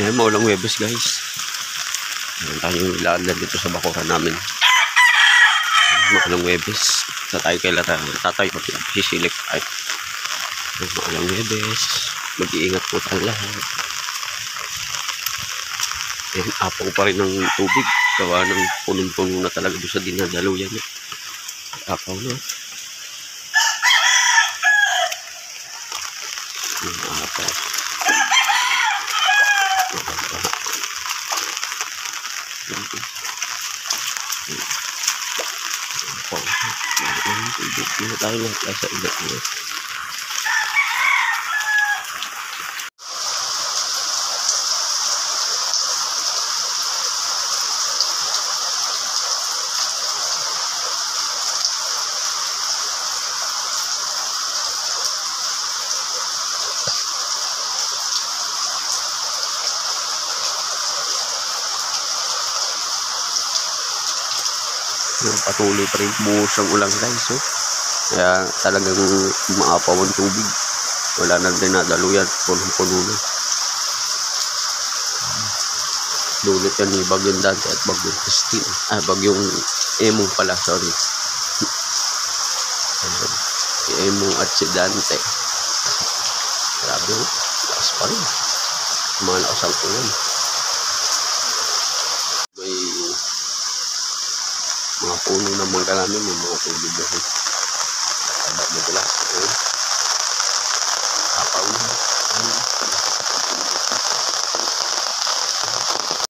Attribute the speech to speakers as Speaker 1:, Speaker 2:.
Speaker 1: Yan, maulang Huwebes guys. Meron tayong ilalad dito sa bakuran namin. Maulang Huwebes. Sa tayo kay tatay sisilip tayo. Maulang Huwebes. Mag-iingat po tayo lahat. Yan, apaw pa rin ng tubig. Gawa ng punong-puno na talaga doon sa dinadaluyan niya. Apaw na. Yung apaw. Hindi tayo lahat sa ibat niya. Patuloy pa rin buhos ang ulan guys, oh. Kaya talagang umaapaw ang tubig. Wala na rin nadaluyan, punong-puno na. Dulot yan ni Bagyong Dante at Bagyong Christine. Bagyong Emong pala, sorry. Si Emong at si Dante. Grabe, lakas pa rin. Malakas ang ulan. Mga puno ng mangga namin, may mga tubig na rin. Taba mo pala.